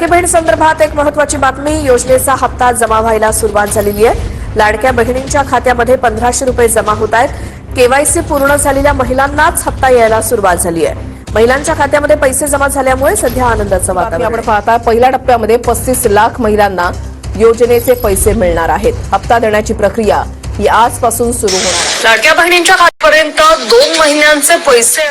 लाडकी बहीण संदर्भात एक महत्त्वाची बातमी। योजनेचा हप्ता जमा व्हायला सुरुवात झालेली आहे। लाडक्या बहिणींच्या खात्यामध्ये 1500 रुपये जमा होत आहेत। केवायसी पूर्ण झालेल्या महिलांनाच हप्ता यायला सुरुवात झाली आहे। महिलांच्या खात्यामध्ये पैसे जमा झाल्यामुळे सध्या आनंदाचं वातावरण आपण पाहता पहिल्या टप्प्यामध्ये 35 लाख महिलांना योजनेचे पैसे मिळणार आहेत। हप्ता देण्याची प्रक्रिया ही आजपासून सुरू होणार आहे। लाडक्या बहिणींच्या खात्यापर्यंत 2 महिन्यांचे पैसे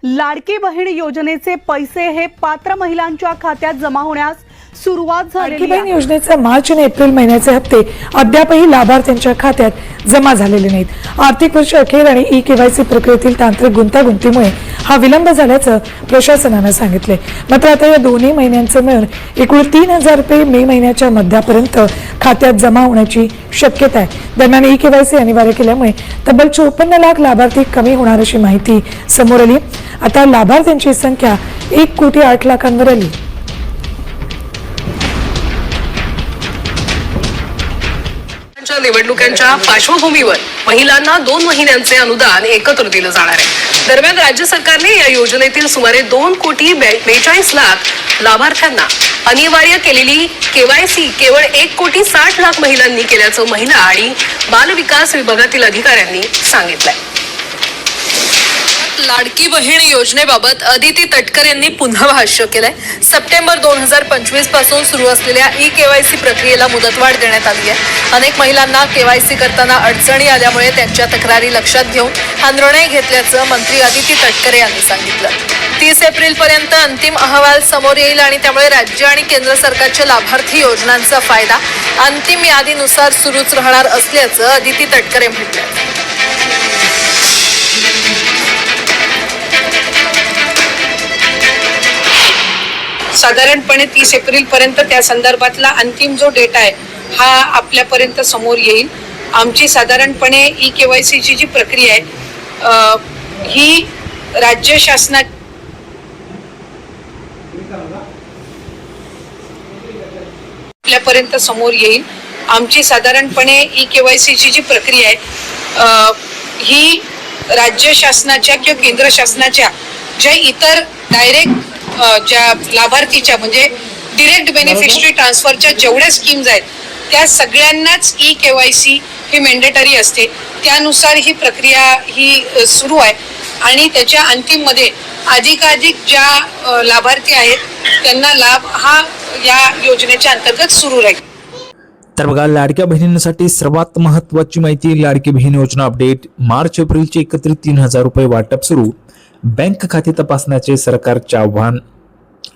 लाडकी बहीण योजनेचे पैसे हे पात्र महिलांच्या खात्यात जमा होण्यास सुरुवात झाली लाडकी बहीण योजनेचे मार्च आणि एप्रिल महिन्याचे हप्ते अद्यापही लाभार्थ्यांच्या खात्यात जमा झालेले नाहीत। आर्थिक वर्ष अखेर आणि ई-केवायसी प्रक्रियेतील तांत्रिक गुंतागुंतीमुळे हा विलंब झाल्याचं प्रशासनाने सांगितले। मात्र आता या दोन्ही महिन्यांचे मिळून एकूण 3000 रुपये मे महिन्याच्या मध्यापर्यंत खात्यात जमा होण्याची शक्यता आहे। दरम्यान ई-केवायसी अनिवार्य केल्यामुळे तब्बल 54 लाख लाभार्थी कमी होणार अशी माहिती समोर आली। आता लाभार्थ्यांची संख्या 1,08,00,000 आली। निवडणुकांच्या पार्श्वभूमीवर महिलांना 2 महिन्यांचे अनुदान एकत्र दिलं जाणार आहे। दरम्यान राज्य सरकारने या योजनेतील सुमारे 2,42,00,000 लाभार्थ्यांना अनिवार्य केलेली केवायसी केवळ 1,60,00,000 महिलांनी केल्याचं महिला आणि बाल विकास विभागातील अधिकाऱ्यांनी सांगितलंय। लाडकी बहीण योजनेबाबत अदिती तटकर यांनी पुन्हा भाष्य केलंय। सप्टेंबर 2025 पासून सुरू असलेल्या ई-केवायसी प्रक्रियेला मुदतवाढ देण्यात आली आहे। अनेक महिलांना केवायसी करताना अडचणी आल्यामुळे त्यांच्या तक्रारी लक्षात घेऊन हा निर्णय घेतल्याचं मंत्री अदिती तटकर यांनी सांगितलं। 30 एप्रिल पर्यंत अंतिम अहवाल समोर येईल आणि त्यामुळे राज्य आणि केंद्र सरकारच्या लाभार्थी योजनांचा फायदा अंतिम यादीनुसार सुरूच राहणार असल्याचं अदिती तटकर यांनी म्हटलं। साधारणपणे 30 एप्रिल पर्यंत त्या संदर्भातला अंतिम जो डेटा आहे हा आपल्यापर्यंत समोर येईल। आमची साधारणपणे ई-केवायसीची जी प्रक्रिया आहे ही राज्य शासना आपल्यापर्यंत समोर येईल। आमची साधारणपणे ई-केवायसीची जी प्रक्रिया आहे ही राज्य शासनाच्या किंवा केंद्र शासनाच्या ज्या इतर डायरेक्ट ज्या लाभार्थीच्या म्हणजे डिरेक्ट बेनिफिशरी ट्रान्सफरच्या जेवढ्या स्कीम्स आहेत त्या सगळ्यांनाच ई-केवायसी ही मॅन्डेटरी असते। त्यानुसार ही प्रक्रिया ही सुरू आहे आणि त्याच्या अंतिम मध्ये अधिकाधिक ज्या लाभार्थी आहेत त्यांना लाभ हा या योजनेच्या अंतर्गत सुरू राहील। तर बघा, लाडक्या बहिणींसाठी सर्वात महत्त्वाची माहिती, लाडकी बहीण योजना अपडेट। मार्च एप्रिलचे एकत्रित 3000 रुपये वाटप सुरू। बँक खाते तपासण्याचे सरकारचे आव्हान।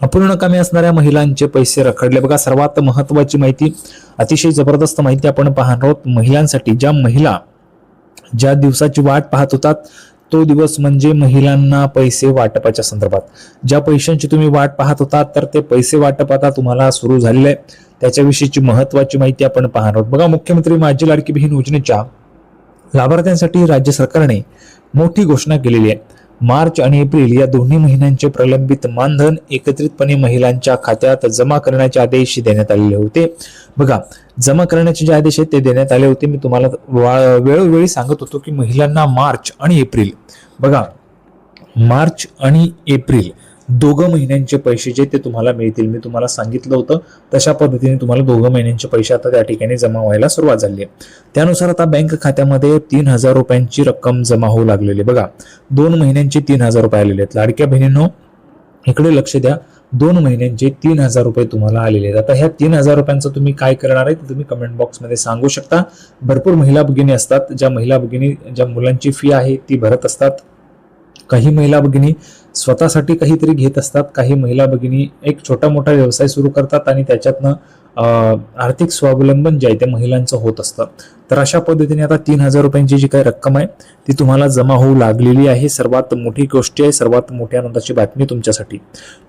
अपूर्ण कामे असणाऱ्या महिलांचे पैसे रखडले। बघा, सर्वात महत्त्वाची माहिती, अतिशय जबरदस्त माहिती आपण पाहणार आहोत महिलांसाठी। ज्या महिला ज्या दिवसाची वाट पाहत होतात तो दिवस म्हणजे महिलांना पैसे वाटपाच्या संदर्भात। ज्या पैशांची तुम्ही वाट पाहत होतात तर ते पैसे वाटप आता तुम्हाला सुरू झालेले आहे। त्याच्याविषयीची महत्त्वाची माहिती आपण पाहणार आहोत। बघा, मुख्यमंत्री माझी लाडकी बहीण योजनेच्या लाभार्थ्यांसाठी राज्य सरकारने मोठी घोषणा केलेली आहे। मार्च आणि एप्रिल या दोन्ही महिन्यांचे प्रलंबित मानधन एकत्रितपणे महिलांच्या खात्यात जमा करण्याचे आदेश देण्यात आलेले होते। बघा, जमा करण्याचे जे आदेश आहेत ते देण्यात आले होते। मी तुम्हाला वेळोवेळी सांगत होतो की महिलांना मार्च आणि एप्रिल, बघा मार्च आणि एप्रिल दोघं महिन्यांचे पैसे जे ते तुम्हाला मिळतील। मी तुम्हाला सांगितलं होतं तशा पद्धतीने तुम्हाला दोघं महिन्यांचे पैसे आता त्या ठिकाणी जमा व्हायला सुरुवात झाली आहे। त्यानुसार आता बँक खात्यामध्ये 3000 रुपयांची रक्कम जमा होऊ लागलेली। बघा, 2 महिन्यांचे 3000 रुपये आलेले आहेत। लाडक्या बहिणींनो इकडे लक्ष द्या, 2 महिन्यांचे 3000 रुपये तुम्हाला आलेले आहेत। आता ह्या 3000 रुपयांचं तुम्ही काय करणार आहे ते तुम्ही कमेंट बॉक्समध्ये सांगू शकता। भरपूर महिला भगिनी असतात, ज्या महिला भगिनी ज्या मुलांची फी आहे ती भरत असतात। काही महिला भगिनी स्वतःसाठी काहीतरी घेत असतात, काही महिला भगिनी एक छोटा मोठा व्यवसाय सुरू करतात आणि त्याच्यातनं आर्थिक स्वावलंबन जे आहे ते महिलांचं होत असतं। तर अशा पद्धतीने आता 3000 रुपयांची जी काही रक्कम आहे ती तुम्हाला जमा होऊ लागलेली आहे। सर्वात मोठी गोष्ट आहे, सर्वात मोठी आनंदाची बातमी तुमच्यासाठी।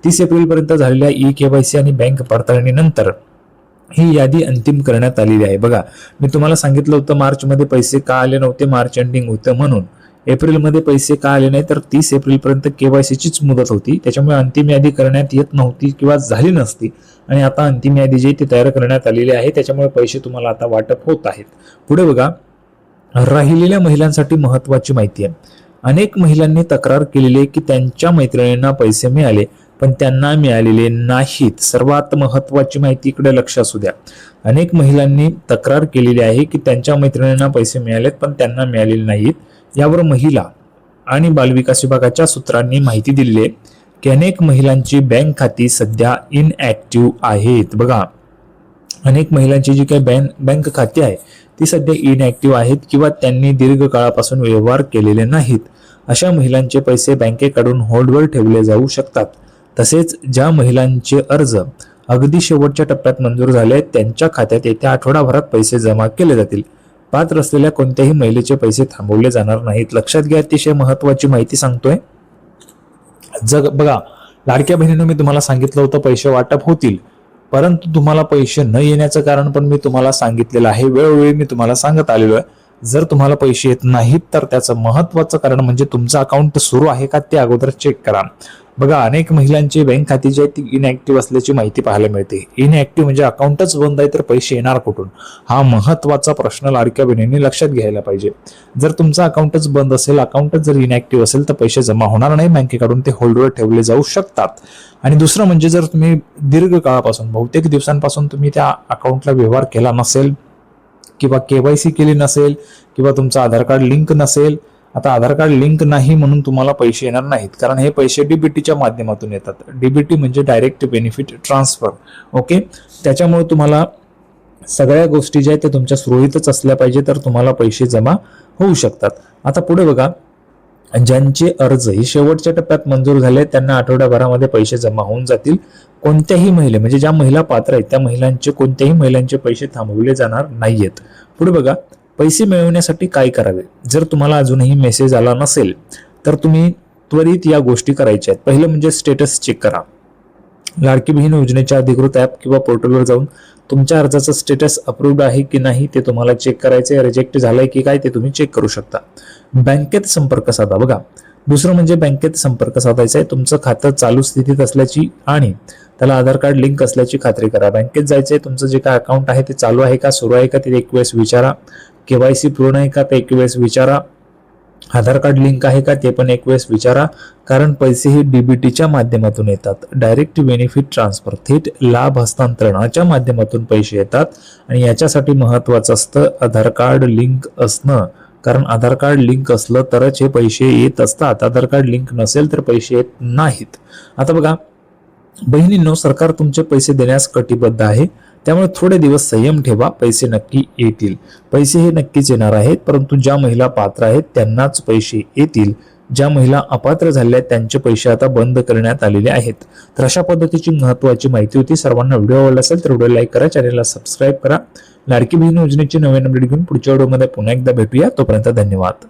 30 एप्रिल पर्यंत झालेल्या ई-केवायसी आणि बँक पडताळणीनंतर ही यादी अंतिम करण्यात आलेली आहे। बघा, मी तुम्हाला सांगितलं होतं मार्च मध्ये पैसे का आले नव्हते, मार्च एंडिंग होतं म्हणून। एप्रिलमध्ये पैसे का आले नाही तर 30 एप्रिल पर्यंत केवायसीचीच मुदत होती, त्याच्यामुळे अंतिम यादी करण्यात येत नव्हती किंवा झाली नसती। आणि आता अंतिम यादी जी ती तयार करण्यात आलेली आहे, त्याच्यामुळे पैसे तुम्हाला आता वाटप होत आहेत। पुढे बघा, राहिलेल्या महिलांसाठी महत्त्वाची माहिती आहे। अनेक महिलांनी तक्रार केलेली आहे की त्यांच्या मैत्रिणींना पैसे मिळाले पण त्यांना मिळालेले नाहीत. सर्वात महत्त्वाची माहिती इकडे लक्ष असू द्या. अनेक महिलांनी तक्रार केलेली आहे की त्यांच्या मैत्रिणींना पैसे मिळालेत पण त्यांना मिळालेले नाहीत. यावर महिला आणि बालविकास विभागाच्या सूत्रांनी माहिती दिली आहे की अनेक महिलांची बँक खाती सध्या इनॲक्टिव्ह आहेत. बघा, अनेक महिलांची जी काही बँक खाती आहे ती सध्या इनॲक्टिव्ह आहेत किंवा त्यांनी दीर्घकाळापासून व्यवहार केलेले नाहीत. अशा महिलांचे पैसे बँकेकडून होल्डवर ठेवले जाऊ शकतात. तसेच ज्या महिलांचे अर्ज अगदी शेवटच्या टप्प्यात मंजूर झाले त्यांच्या खात्यात येत्या आठवडाभरात पैसे जमा केले जातील. पात्र असलेल्या कोणत्याही महिलेचे पैसे थांबवले जाणार नाहीत. लक्षात घ्या, अतिशय महत्त्वाची माहिती सांगतोय. बघा, लाडक्या बहिणींनो, मी तुम्हाला सांगितलं होतं पैसे वाटप होतील, परंतु तुम्हाला पैसे न येण्याचं कारण पण मी तुम्हाला सांगितलेलं आहे. वेळोवेळी मी तुम्हाला सांगत आलेलो आहे. जर तुम्हाला पैसे येत नाहीत तर त्याचं महत्त्वाचं कारण म्हणजे तुमचं अकाउंट सुरू आहे का ते अगोदर चेक करा. बघा, अनेक महिलांची बँक खाती जी आहे ती इनॲक्टिव्ह असल्याची माहिती पाहायला मिळते. इनॲक्टिव्ह म्हणजे अकाउंटच बंद आहे तर पैसे येणार कुठून, हा महत्त्वाचा प्रश्न लाडक्या बहिणींनी लक्षात घ्यायला पाहिजे. जर तुमचं अकाउंटच बंद असेल, अकाउंटच जर इनॲक्टिव्ह असेल तर पैसे जमा होणार नाही, बँकेकडून ते होल्डवर ठेवले जाऊ शकतात. आणि दुसरं म्हणजे जर तुम्ही दीर्घ काळापासून बहुतेक दिवसांपासून तुम्ही त्या अकाउंटला व्यवहार केला नसेल किंवा KYC केली नसेल किंवा तुमचं आधार कार्ड लिंक नसेल. आता आधार कार्ड लिंक नाही म्हणून तुम्हाला पैसे येणार नाहीत, कारण हे पैसे DBTच्या माध्यमातून येतात. DBT म्हणजे डायरेक्ट बेनिफिट ट्रान्सफर. ओके, त्याच्यामुळे तुम्हाला सगळ्या गोष्टी ज्या आहेत त्या तुमच्या सुरळीतच असल्या पाहिजे तर तुम्हाला पैसे जमा होऊ शकतात. आता पुढे बघा, ज्यांचे अर्ज हे शेवटच्या टप्प्यात मंजूर झाले त्यांना आठवड्याभरामध्ये पैसे जमा होऊन जातील. कोणत्याही महिला म्हणजे ज्या महिला पात्र आहेत त्या महिलांचे कोणत्याही महिलांचे पैसे थांबवले जाणार नाहीयेत. पुढे बघा, पैसे मिळवण्यासाठी काय करावे. जर तुम्हाला अजूनही मेसेज आला नसेल तर तुम्ही त्वरित या गोष्टी करायच्या आहेत. पहिलं म्हणजे स्टेटस चेक करा. लाडकी बहीण योजनेच्या अधिकृत ॲप किंवा पोर्टलवर जाऊन तुमच्या अर्जाचं स्टेटस अप्रूव्ड आहे की नाही ते तुम्हाला चेक करायचं आहे. रिजेक्ट झालंय की काय ते तुम्ही चेक करू शकता. बँकेत संपर्क साधा. बघा, दुसरं म्हणजे बँकेत संपर्क साधायचा आहे. तुमचं खातं चालू स्थितीत असल्याची आणि त्याला आधार कार्ड लिंक असल्याची खात्री करा. बँकेत जायचंय, तुमचं जे काय अकाउंट आहे ते चालू आहे का, सुरू आहे का ते एक वेळेस विचारा. KYC पूर्ण आहे का ते एक वेळेस विचारा. आधार कार्ड लिंक आहे का ते पण एक वेळेस विचारा. कारण पैसे हे DBTच्या माध्यमातून येतात. डायरेक्ट बेनिफिट ट्रान्सफर, थेट लाभ हस्तांतरणाच्या माध्यमातून पैसे येतात आणि याच्यासाठी महत्वाचं असतं आधार कार्ड लिंक असणं. कारण आधार कार्ड लिंक असलं तरच हे पैसे येत असतात. आधार कार्ड लिंक नसेल तर पैसे येत नाहीत. आता बघा बहिणींनो, सरकार तुमचे पैसे देण्यास कटिबद्ध आहे, त्यामुळे थोडे दिवस संयम ठेवा. पैसे नक्की येतील. पैसे हे नक्कीच येणार आहेत, परंतु ज्या महिला पात्र आहेत त्यांनाच पैसे येतील. ज्या महिला अपात्र झाल्या त्यांचे पैसे आता बंद करण्यात आलेले आहेत. तर अशा पद्धतीची महत्त्वाची माहिती होती. सर्वांना व्हिडिओ आवडला असेल तर व्हिडिओ लाईक करा, चॅनलला सबस्क्राईब करा. लाडकी बहीण योजनेची नवीन अपडेट घेऊन पुढच्या व्हिडिओमध्ये पुन्हा एकदा भेटूया. तोपर्यंत धन्यवाद.